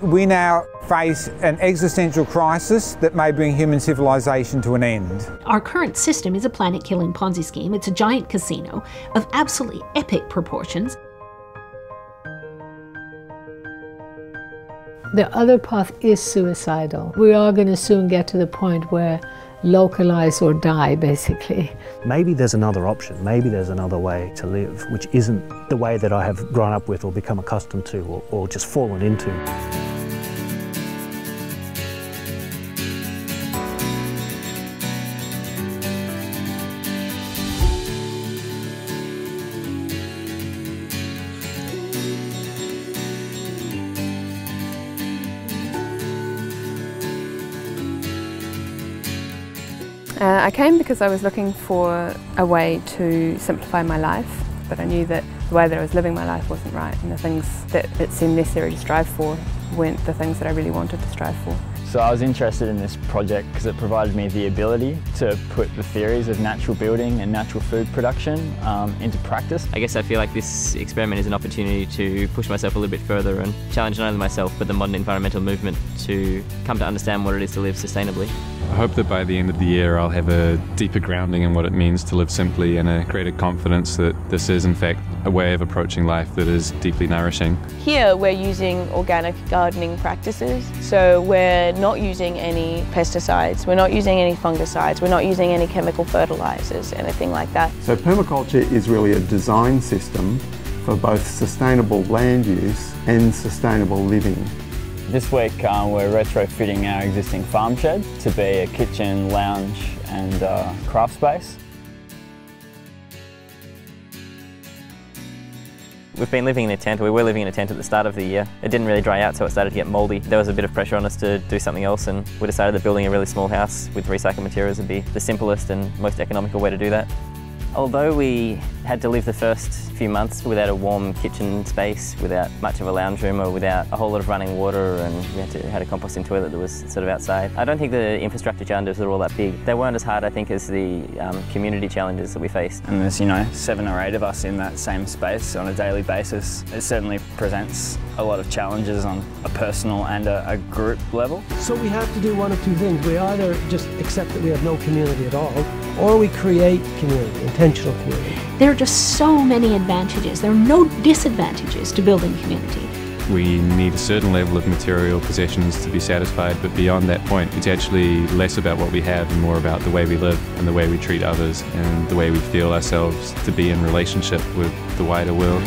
We now face an existential crisis that may bring human civilization to an end. Our current system is a planet-killing Ponzi scheme. It's a giant casino of absolutely epic proportions. The other path is suicidal. We are going to soon get to the point where localize or die, basically. Maybe there's another option, maybe there's another way to live, which isn't the way that I have grown up with or become accustomed to or just fallen into. I came because I was looking for a way to simplify my life, but I knew that the way that I was living my life wasn't right, and the things that it seemed necessary to strive for weren't the things that I really wanted to strive for. So I was interested in this project because it provided me the ability to put the theories of natural building and natural food production into practice. I guess I feel like this experiment is an opportunity to push myself a little bit further and challenge not only myself but the modern environmental movement to come to understand what it is to live sustainably. I hope that by the end of the year I'll have a deeper grounding in what it means to live simply and a greater confidence that this is in fact a way of approaching life that is deeply nourishing. Here we're using organic gardening practices, so we're not using any pesticides, we're not using any fungicides, we're not using any chemical fertilizers, anything like that. So permaculture is really a design system for both sustainable land use and sustainable living. This week we're retrofitting our existing farm shed to be a kitchen, lounge and craft space. We've been living in a tent, we were living in a tent at the start of the year. It didn't really dry out, so it started to get mouldy. There was a bit of pressure on us to do something else, and we decided that building a really small house with recycled materials would be the simplest and most economical way to do that. Although we had to live the first few months without a warm kitchen space, without much of a lounge room or without a whole lot of running water, and we had a composting toilet that was sort of outside, I don't think the infrastructure challenges were all that big. They weren't as hard, I think, as the community challenges that we faced. And there's, 7 or 8 of us in that same space on a daily basis. It certainly presents a lot of challenges on a personal and a group level. So we have to do one of two things. We either just accept that we have no community at all, or we create community, intentional community. There are just so many advantages. There are no disadvantages to building community. We need a certain level of material possessions to be satisfied, but beyond that point, it's actually less about what we have and more about the way we live and the way we treat others and the way we feel ourselves to be in relationship with the wider world.